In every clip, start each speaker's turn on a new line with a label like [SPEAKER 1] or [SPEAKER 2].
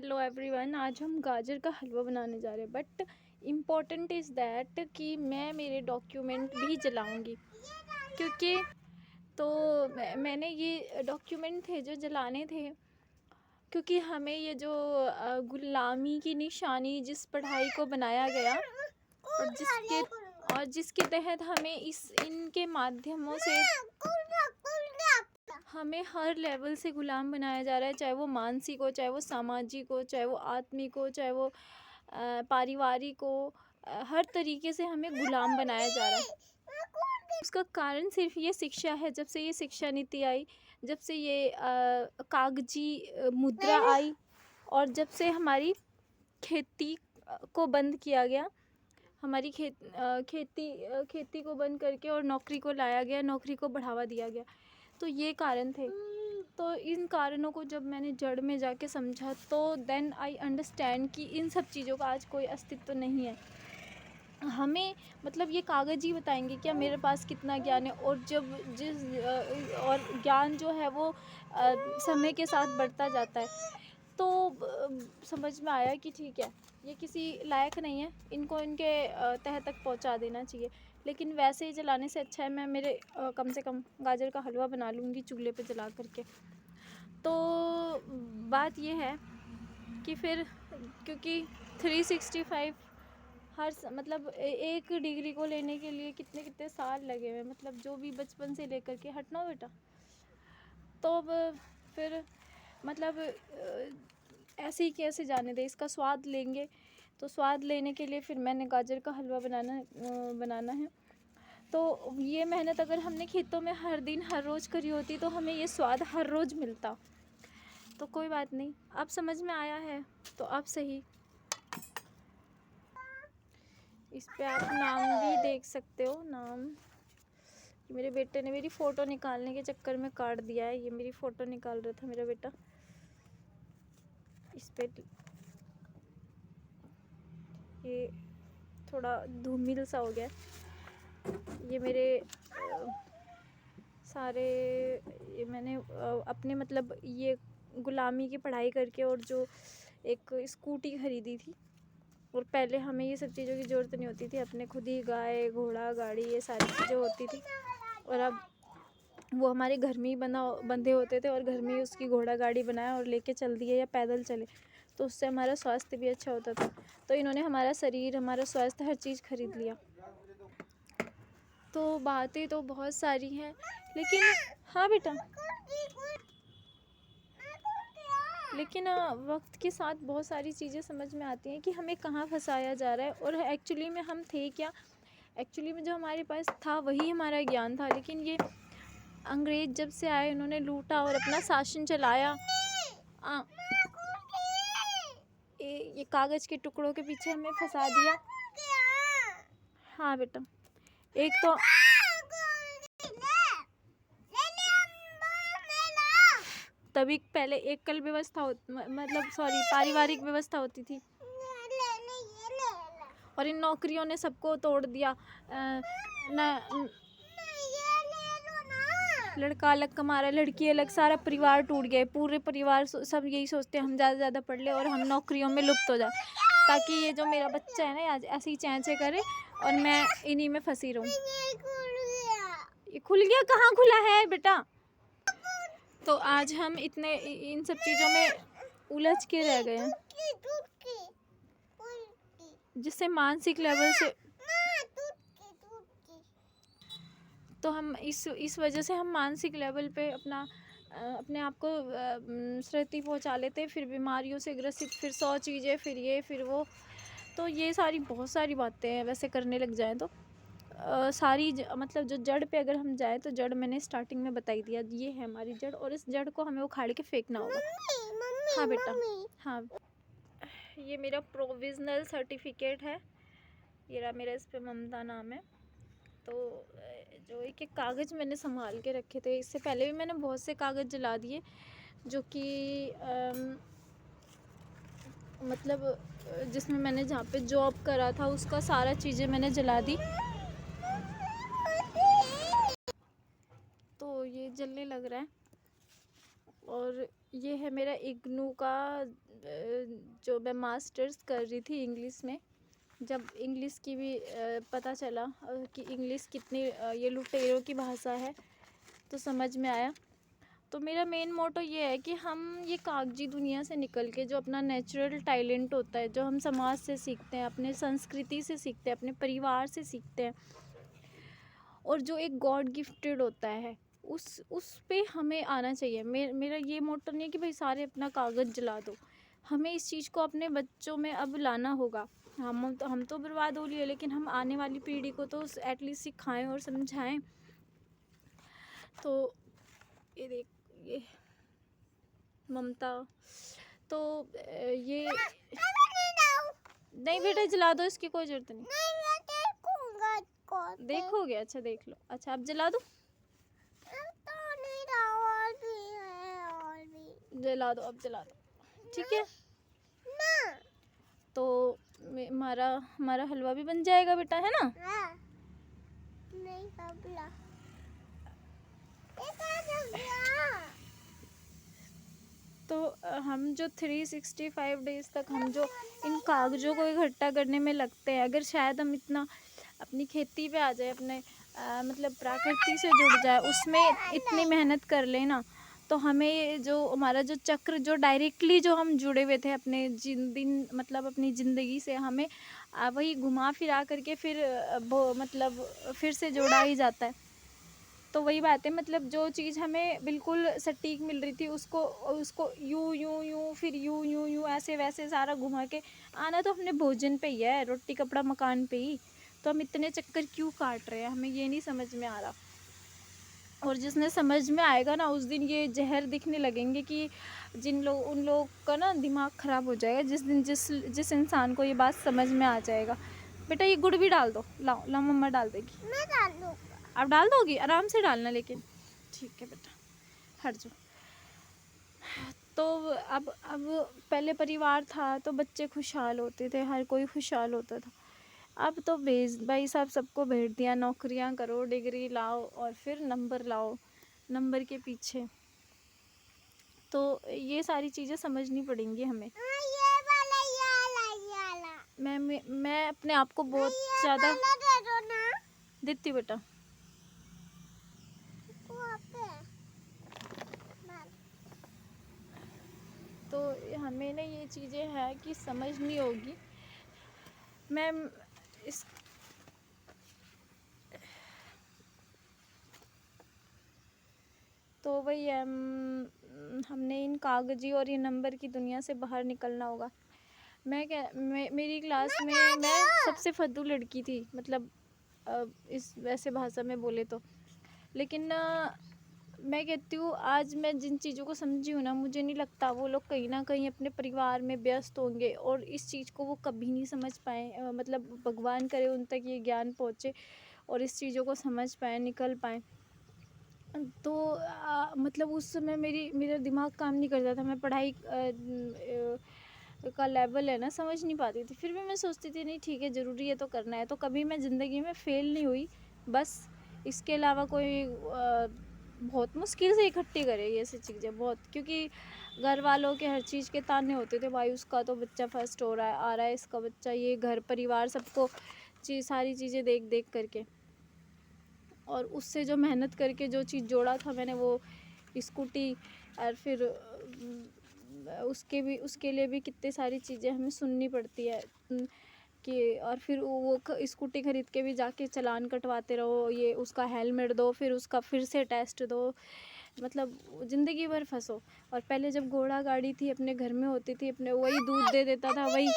[SPEAKER 1] Hello everyone, आज हम गाजर का हलवा बनाने जा रहे हैं। बट इम्पॉर्टेंट इज़ दैट कि मैं मेरे डॉक्यूमेंट भी जलाऊंगी, क्योंकि तो मैंने ये डॉक्यूमेंट थे जो जलाने थे, क्योंकि हमें ये जो गुलामी की निशानी जिस पढ़ाई को बनाया गया और जिसके तहत हमें इनके माध्यमों से हमें हर लेवल से गुलाम बनाया जा रहा है, चाहे वो मानसिक हो, चाहे वो सामाजिक हो, चाहे वो आत्मिक हो, चाहे वो पारिवारिक हो। हर तरीके से हमें गुलाम बनाया जा रहा है। उसका कारण सिर्फ ये शिक्षा है। जब से ये शिक्षा नीति आई, जब से ये कागजी मुद्रा आई, और जब से हमारी खेती को बंद किया गया, हमारी खेती को बंद करके और नौकरी को लाया गया, नौकरी को बढ़ावा दिया गया, तो ये कारण थे। तो इन कारणों को जब मैंने जड़ में जाके समझा, तो देन आई अंडरस्टैंड कि इन सब चीज़ों का आज कोई अस्तित्व नहीं है। हमें मतलब ये कागज़ ही बताएंगे क्या मेरे पास कितना ज्ञान है। और जब और ज्ञान जो है वो समय के साथ बढ़ता जाता है, तो समझ में आया कि ठीक है, ये किसी लायक नहीं है, इनको इनके तह तक पहुंचा देना चाहिए। लेकिन वैसे ही जलाने से अच्छा है मैं मेरे कम से कम गाजर का हलवा बना लूँगी चूल्हे पे जला करके। तो बात ये है कि फिर क्योंकि 365 मतलब एक डिग्री को लेने के लिए कितने कितने साल लगे हुए, मतलब जो भी बचपन से लेकर के हटना बेटा। तो फिर मतलब ऐसे ही कैसे जाने दे, इसका स्वाद लेंगे। तो स्वाद लेने के लिए फिर मैंने गाजर का हलवा बनाना है। तो ये मेहनत अगर हमने खेतों में हर दिन हर रोज़ करी होती, तो हमें ये स्वाद हर रोज़ मिलता। तो कोई बात नहीं, अब समझ में आया है तो अब सही। इस पे आप नाम भी देख सकते हो। नाम मेरे बेटे ने मेरी फ़ोटो निकालने के चक्कर में काट दिया है। ये मेरी फ़ोटो निकाल रहा था मेरा बेटा। इस पे ये थोड़ा धूमिल सा हो गया। ये मेरे सारे ये मैंने अपने मतलब ये गुलामी की पढ़ाई करके और जो एक स्कूटी ख़रीदी थी। और पहले हमें ये सब चीज़ों की ज़रूरत नहीं होती थी, अपने खुद ही गाय घोड़ा गाड़ी ये सारी चीज़ें होती थी। और अब वो हमारे घर में ही बंधे होते थे, और घर में ही उसकी घोड़ा गाड़ी बनाया और लेके चल दिए या पैदल चले, तो उससे हमारा स्वास्थ्य भी अच्छा होता था। तो इन्होंने हमारा शरीर, हमारा स्वास्थ्य, हर चीज़ खरीद लिया। तो बातें तो बहुत सारी हैं, लेकिन हाँ बेटा, लेकिन वक्त के साथ बहुत सारी चीज़ें समझ में आती हैं कि हमें कहाँ फंसाया जा रहा है और एक्चुअली में हम थे क्या। एक्चुअली में जो हमारे पास था वही हमारा ज्ञान था, लेकिन ये अंग्रेज़ जब से आए उन्होंने लूटा और अपना शासन चलाया। ये कागज़ के टुकड़ों के पीछे हमें फंसा दिया। हाँ बेटा, एक तो तभी पहले एक कल व्यवस्था मतलब पारिवारिक व्यवस्था होती थी, और इन नौकरियों ने सबको तोड़ दिया। लड़का अलग कमा रहा है, लड़की अलग, सारा परिवार टूट गया। पूरे परिवार सब यही सोचते हैं हम ज़्यादा से ज़्यादा पढ़ ले और हम नौकरियों में लुप्त हो जाए, ताकि ये जो मेरा बच्चा है ना आज ऐसे ही चैन से करे और मैं इन्हीं में फंसी रहूँ। ये खुल गया? कहाँ खुला है बेटा? तो आज हम इतने इन सब चीज़ों में उलझ के रह गए हैं, जिससे मानसिक लेवल से तो हम इस वजह से हम मानसिक लेवल पे अपने आप को क्षति पहुंचा लेते हैं। फिर बीमारियों से ग्रसित, फिर 100 चीज़ें, फिर ये फिर वो। तो ये बहुत सारी बातें हैं वैसे करने लग जाएं तो मतलब जो जड़ पे अगर हम जाएं, तो जड़ मैंने स्टार्टिंग में बताई दिया, ये है हमारी जड़, और इस जड़ को हमें उखाड़ के फेंकना होगा। हाँ बेटा, हाँ, ये मेरा प्रोविज़नल सर्टिफिकेट है। ये मेरा इस पे ममता नाम है। तो जो एक कागज़ मैंने संभाल के रखे थे, इससे पहले भी मैंने बहुत से कागज़ जला दिए, जो कि मतलब जिसमें मैंने जहाँ पे जॉब करा था उसका सारा चीज़ें मैंने जला दी। तो ये जलने लग रहा है। और ये है मेरा इग्नू का जो मैं मास्टर्स कर रही थी इंग्लिश में, जब इंग्लिश की भी पता चला कि इंग्लिश कितनी ये लुटेरों की भाषा है, तो समझ में आया। तो मेरा मेन मोटो ये है कि हम ये कागजी दुनिया से निकल के जो अपना नेचुरल टैलेंट होता है, जो हम समाज से सीखते हैं, अपने संस्कृति से सीखते हैं, अपने परिवार से सीखते हैं, और जो एक गॉड गिफ्टेड होता है, उस पे हमें आना चाहिए। मेरा ये मोटो नहीं है कि भाई सारे अपना कागज़ जला दो। हमें इस चीज़ को अपने बच्चों में अब लाना होगा। हम तो बर्बाद हो लिए, लेकिन हम आने वाली पीढ़ी को तो एटलीस्ट सिखाएं और समझाएं। तो ये देख, ये ममता, तो ये नहीं बेटा, जला दो, इसकी कोई ज़रूरत नहीं। देखोगे? अच्छा देख लो। अच्छा अब जला दो, जला दो, अब जला दो, ठीक है। तो हमारा हलवा भी बन जाएगा बेटा, है ना? नहीं तो हम जो 365 डेज़ तक हम जो इन कागज़ों को इकट्ठा करने में लगते हैं, अगर शायद हम इतना अपनी खेती पे आ जाए, अपने मतलब प्रकृति से जुड़ जाए, उसमें इतनी मेहनत कर लेना, तो हमें जो हमारा जो चक्र जो डायरेक्टली जो हम जुड़े हुए थे अपने दिन मतलब अपनी ज़िंदगी से, हमें वही घुमा फिरा करके फिर वो मतलब फिर से जोड़ा ही जाता है। तो वही बात है, मतलब जो चीज़ हमें बिल्कुल सटीक मिल रही थी, उसको यूँ फिर यूँ ऐसे वैसे सारा घुमा के आना तो अपने भोजन पे ही है, रोटी कपड़ा मकान पे ही। तो हम इतने चक्कर क्यों काट रहे हैं, हमें ये नहीं समझ में आ रहा। और जिसने समझ में आएगा ना, उस दिन ये जहर दिखने लगेंगे कि उन लोग का ना दिमाग ख़राब हो जाएगा, जिस दिन जिस इंसान को ये बात समझ में आ जाएगा। बेटा ये गुड़ भी डाल दो, लाओ मम्मा डाल देगी। मैं डाल दूँ? आप डाल दोगी? आराम से डालना लेकिन, ठीक है बेटा, हट जाओ। तो अब पहले परिवार था तो बच्चे खुशहाल होते थे, हर कोई खुशहाल होता था। अब तो भाई साहब सबको भेज दिया, नौकरियां करो, डिग्री लाओ और फिर नंबर लाओ, नंबर के पीछे। तो ये सारी चीज़ें समझनी पड़ेंगी हमें। मैं अपने आप को बहुत ज़्यादा देती बेटा। तो हमें ना ये चीज़ें हैं कि समझनी होगी। मैं इस तो वही है, हमने इन कागजी और ये नंबर की दुनिया से बाहर निकलना होगा। मेरी क्लास में मैं सबसे फद्दू लड़की थी, मतलब इस वैसे भाषा में बोले तो। लेकिन मैं कहती हूँ, आज मैं जिन चीज़ों को समझी हूँ ना, मुझे नहीं लगता वो लोग कहीं ना कहीं अपने परिवार में व्यस्त होंगे और इस चीज़ को वो कभी नहीं समझ पाए। मतलब भगवान करे उन तक ये ज्ञान पहुँचे और इस चीज़ों को समझ पाए, निकल पाए। तो मतलब उस समय मेरा दिमाग काम नहीं करता था। मैं पढ़ाई का लेवल है ना, समझ नहीं पाती थी। फिर भी मैं सोचती थी नहीं ठीक है, ज़रूरी है तो करना है। तो कभी मैं ज़िंदगी में फ़ेल नहीं हुई, बस इसके अलावा कोई बहुत मुश्किल से इकट्ठी करे ये ऐसी चीज़ें बहुत, क्योंकि घर वालों के हर चीज़ के ताने होते थे, भाई उसका तो बच्चा फर्स्ट हो रहा है, आ रहा है इसका बच्चा, ये घर परिवार सबको सारी चीज़ें देख देख करके। और उससे जो मेहनत करके जो चीज़ जोड़ा था मैंने, वो स्कूटी, और फिर उसके लिए भी कितनी सारी चीज़ें हमें सुननी पड़ती है कि, और फिर वो स्कूटी ख़रीद के भी जाके चालान कटवाते रहो, ये उसका हेलमेट दो, फिर उसका फिर से टेस्ट दो, मतलब ज़िंदगी भर फंसो। और पहले जब घोड़ा गाड़ी थी अपने घर में होती थी, अपने वही दूध दे देता था, वही।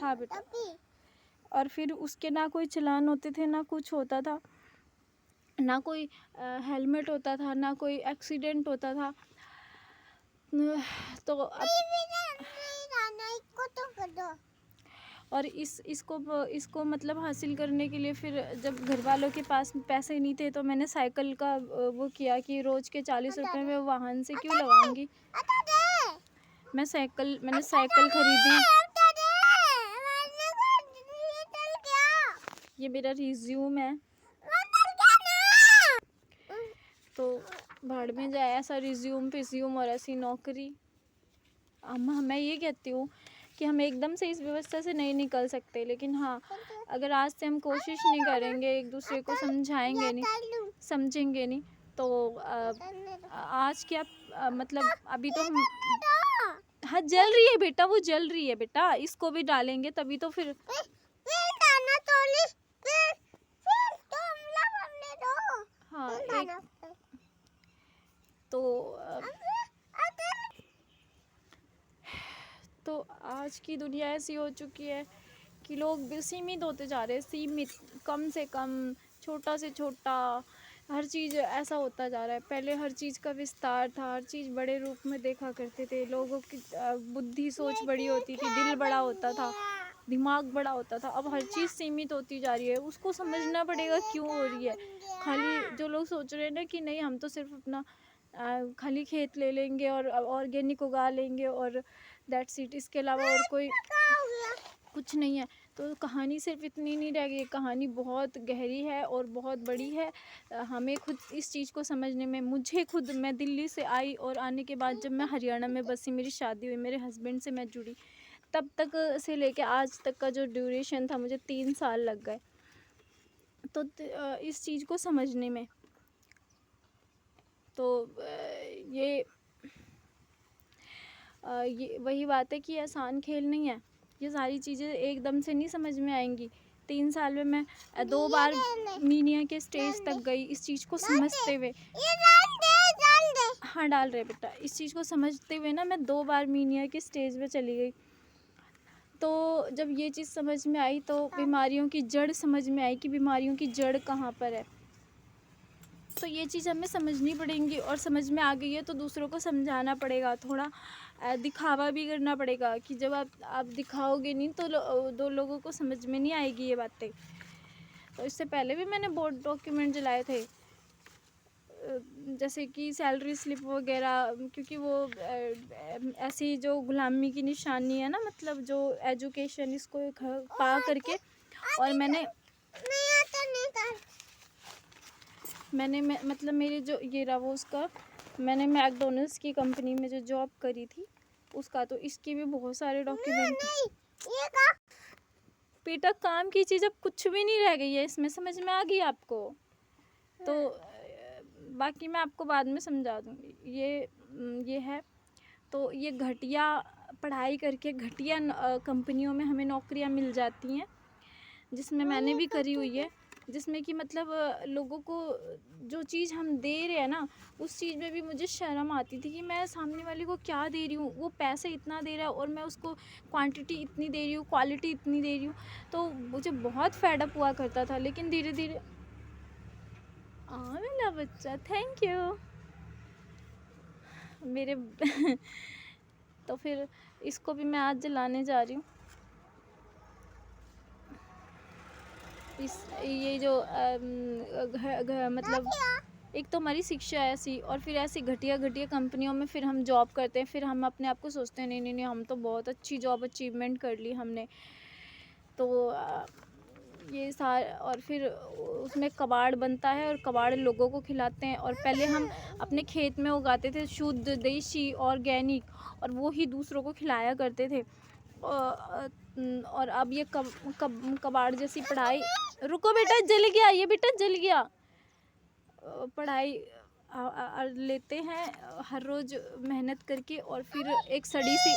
[SPEAKER 1] हाँ बेटा। और फिर उसके ना कोई चालान होते थे, ना कुछ होता था, ना कोई हेलमेट होता था, ना कोई एक्सीडेंट होता था। तो और इसको मतलब हासिल करने के लिए फिर जब घर वालों के पास पैसे नहीं थे, तो मैंने साइकिल का वो किया कि रोज़ के 40 रुपए में वाहन से क्यों लगाऊंगी। मैंने साइकिल खरीदी। ये मेरा रिज्यूम है, तो भाड़ में जाए ऐसा रिज्यूम और ऐसी नौकरी। मैं ये कहती हूँ कि हम एकदम से इस व्यवस्था से नहीं निकल सकते, लेकिन हाँ, अगर आज से हम कोशिश नहीं करेंगे, एक दूसरे को समझाएंगे नहीं, समझेंगे नहीं, तो आज क्या मतलब अभी तो हम, हाँ जल रही है बेटा, वो जल रही है बेटा, इसको भी डालेंगे तभी तो फिर हाँ एक तो आज की दुनिया ऐसी हो चुकी है कि लोग सीमित होते जा रहे हैं, सीमित, कम से कम, छोटा से छोटा, हर चीज़ ऐसा होता जा रहा है। पहले हर चीज़ का विस्तार था, हर चीज़ बड़े रूप में देखा करते थे, लोगों की बुद्धि सोच बड़ी होती थी, दिल बड़ा होता था, दिमाग बड़ा होता था। अब हर चीज़ सीमित होती जा रही है, उसको समझना पड़ेगा क्यों हो रही है। खाली जो लोग सोच रहे हैं ना कि नहीं हम तो सिर्फ अपना खाली खेत ले लेंगे और ऑर्गेनिक उगा लेंगे और दैट्स इट, इसके अलावा और कोई कुछ नहीं है, तो कहानी सिर्फ इतनी नहीं रह गई, कहानी बहुत गहरी है और बहुत बड़ी है। हमें खुद इस चीज़ को समझने में, मुझे खुद, मैं दिल्ली से आई और आने के बाद जब मैं हरियाणा में बसी, मेरी शादी हुई, मेरे हस्बैंड से मैं जुड़ी, तब तक से लेके आज तक का जो ड्यूरेशन था, मुझे 3 साल लग गए तो इस चीज़ को समझने में। तो ये वही बात है कि आसान खेल नहीं है, ये सारी चीज़ें एकदम से नहीं समझ में आएंगी। 3 साल में मैं 2 बार मीनिया के स्टेज तक गई इस चीज़ को समझते हुए। हाँ डाल रहे बेटा, इस चीज़ को समझते हुए ना मैं 2 बार मीनिया के स्टेज पे चली गई। तो जब ये चीज़ समझ में आई तो बीमारियों की जड़ समझ में आई कि बीमारियों की जड़ कहाँ पर है। तो ये चीज़ हमें समझनी पड़ेंगी और समझ में आ गई है तो दूसरों को समझाना पड़ेगा, थोड़ा दिखावा भी करना पड़ेगा कि जब आप दिखाओगे नहीं तो दो लोगों को समझ में नहीं आएगी ये बातें। तो इससे पहले भी मैंने बोर्ड डॉक्यूमेंट जलाए थे, जैसे कि सैलरी स्लिप वगैरह, क्योंकि वो ऐसी जो गुलामी की निशानी है ना, मतलब जो एजुकेशन इसको पा करके, और मैंने मतलब मेरे जो ये रहा वो उसका, मैंने मैकडोनल्ड्स की कंपनी में जो जॉब करी थी उसका, तो इसके भी बहुत सारे डॉक्यूमेंट। बेटा काम की चीज़ अब कुछ भी नहीं रह गई है इसमें, समझ में आ गई आपको? तो बाकी मैं आपको बाद में समझा दूँगी। ये है, तो ये घटिया पढ़ाई करके घटिया कंपनियों में हमें नौकरियां मिल जाती हैं, जिसमें मैंने भी करी हुई है, जिसमें कि मतलब लोगों को जो चीज़ हम दे रहे हैं ना, उस चीज़ में भी मुझे शर्म आती थी कि मैं सामने वाले को क्या दे रही हूँ, वो पैसे इतना दे रहा है और मैं उसको क्वांटिटी इतनी दे रही हूँ, क्वालिटी इतनी दे रही हूँ, तो मुझे बहुत फेड अप हुआ करता था। लेकिन धीरे धीरे मेरा बच्चा, थैंक यू मेरे तो फिर इसको भी मैं आज जलाने जा रही हूँ। ये जो मतलब एक तो हमारी शिक्षा ऐसी, और फिर ऐसी घटिया घटिया कंपनियों में फिर हम जॉब करते हैं, फिर हम अपने आप को सोचते हैं नहीं नहीं नहीं हम तो बहुत अच्छी जॉब अचीवमेंट कर ली हमने, तो ये और फिर उसमें कबाड़ बनता है और कबाड़ लोगों को खिलाते हैं। और पहले हम अपने खेत में उगाते थे शुद्ध देसी ऑर्गेनिक, और वो ही दूसरों को खिलाया करते थे। और अब ये कबाड़ जैसी पढ़ाई, रुको बेटा जल गया, ये बेटा जल गया, पढ़ाई लेते हैं हर रोज़ मेहनत करके, और फिर एक सड़ी सी,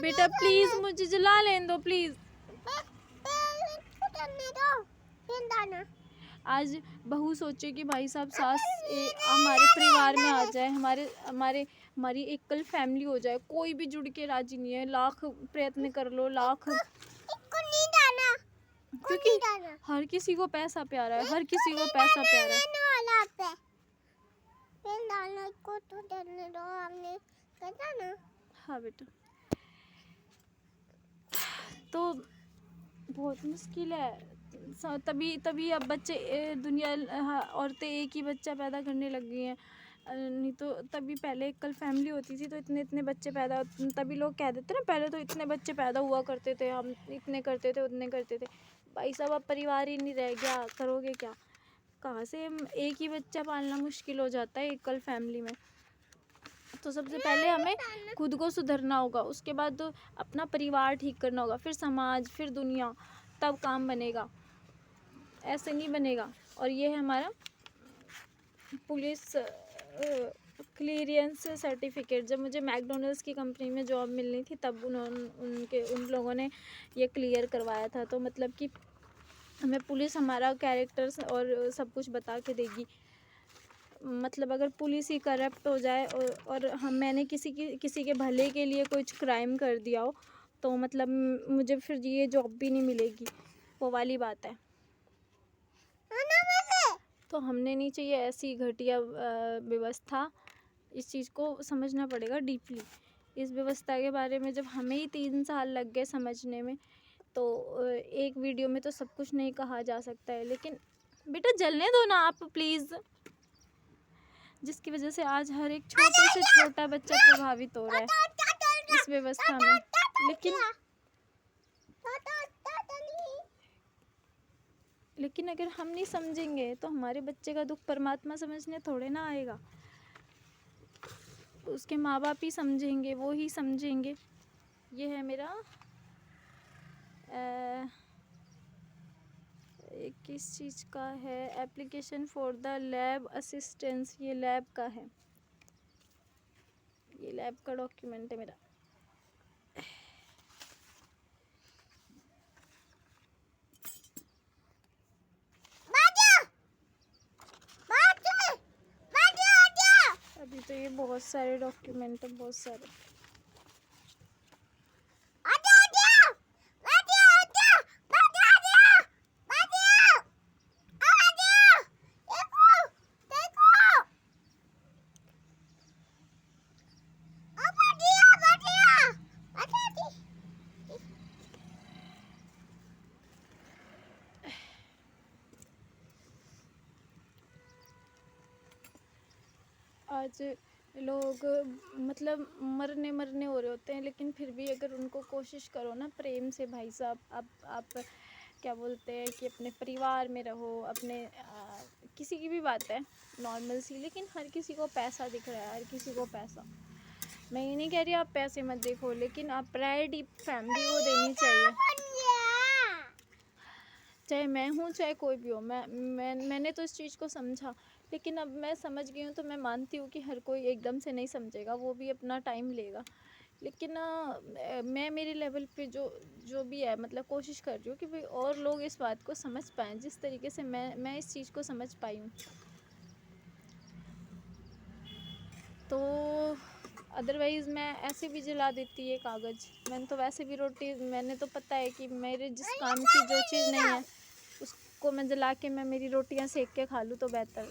[SPEAKER 1] बेटा प्लीज़ मुझे जला लेने दो प्लीज़। आज बहू सोचे कि भाई साहब सास हमारे परिवार में आ जाए, हमारी एकल फैमिली हो जाए, कोई भी जुड़ के राजी नहीं है, लाख प्रयत्न कर लो, लाख, क्योंकि हर किसी को पैसा प्यारा है, हर किसी को पैसा प्यारा है। हाँ बेटा, तो बहुत मुश्किल है, तभी अब बच्चे दुनिया, औरतें एक ही बच्चा पैदा करने लग गई हैं, नहीं तो तभी पहले एकल फैमिली होती थी तो इतने इतने बच्चे पैदा, तभी लोग कह देते ना पहले तो इतने बच्चे पैदा हुआ करते थे, हम इतने करते थे उतने करते थे। भाई साहब अब परिवार ही नहीं रह गया, करोगे क्या, कहाँ से एक ही बच्चा पालना मुश्किल हो जाता है एकल फैमिली में। तो सबसे पहले हमें खुद को सुधरना होगा, उसके बाद तो अपना परिवार ठीक करना होगा, फिर समाज, फिर दुनिया, तब काम बनेगा। ऐसे नहीं बनेगा। और ये है हमारा पुलिस क्लीयरेंस सर्टिफिकेट। जब मुझे मैकडोनल्ड्स की कंपनी में जॉब मिलनी थी तब उन लोगों ने ये क्लियर करवाया था। तो मतलब कि हमें पुलिस हमारा कैरेक्टर्स और सब कुछ बता के देगी। मतलब अगर पुलिस ही करप्ट हो जाए और मैंने किसी के भले के लिए कुछ क्राइम कर दिया हो तो मतलब मुझे फिर ये जॉब भी नहीं मिलेगी, वो वाली बात है। तो हमने नहीं चाहिए ऐसी घटिया व्यवस्था। इस चीज़ को समझना पड़ेगा डीपली। इस व्यवस्था के बारे में जब हमें ही 3 साल लग गए समझने में, तो एक वीडियो में तो सब कुछ नहीं कहा जा सकता है। लेकिन बेटा जलने दो ना आप प्लीज़, जिसकी वजह से आज हर एक छोटे से छोटा बच्चा प्रभावित हो रहा है इस व्यवस्था में। लेकिन अगर हम नहीं समझेंगे तो हमारे बच्चे का दुख परमात्मा समझने थोड़े ना आएगा। उसके माँ बाप ही समझेंगे, वो ही समझेंगे। ये है मेरा किस चीज़ का है, application for the lab assistance. ये लैब का है, ये लैब का डॉक्यूमेंट है मेरा। अभी तो ये बहुत सारे डॉक्यूमेंट है, बहुत सारे। आज लोग मतलब मरने हो रहे होते हैं, लेकिन फिर भी अगर उनको कोशिश करो ना प्रेम से, भाई साहब आप क्या बोलते हैं कि अपने परिवार में रहो, अपने किसी की भी बात है नॉर्मल सी, लेकिन हर किसी को पैसा दिख रहा है, हर किसी को पैसा। मैं ये नहीं कह रही आप पैसे मत देखो, लेकिन आप प्रायोरिटी फैमिली को देनी चाहिए। चाहे मैं हूँ चाहे कोई भी हो, मैंने तो इस चीज़ को समझा, लेकिन अब मैं समझ गई हूँ तो मैं मानती हूँ कि हर कोई एकदम से नहीं समझेगा, वो भी अपना टाइम लेगा। लेकिन मैं मेरे लेवल पे जो भी है मतलब कोशिश कर रही हूँ कि भाई और लोग इस बात को समझ पाएँ जिस तरीके से मैं इस चीज़ को समझ पाई हूँ। तो अदरवाइज़ मैं ऐसे भी जला देती है कागज़। मैंने तो वैसे भी मैंने तो पता है कि मेरे जिस काम की जो चीज़ नहीं है उसको मैं जला के मैं मेरी रोटियां सेक के खा लूँ तो बेहतर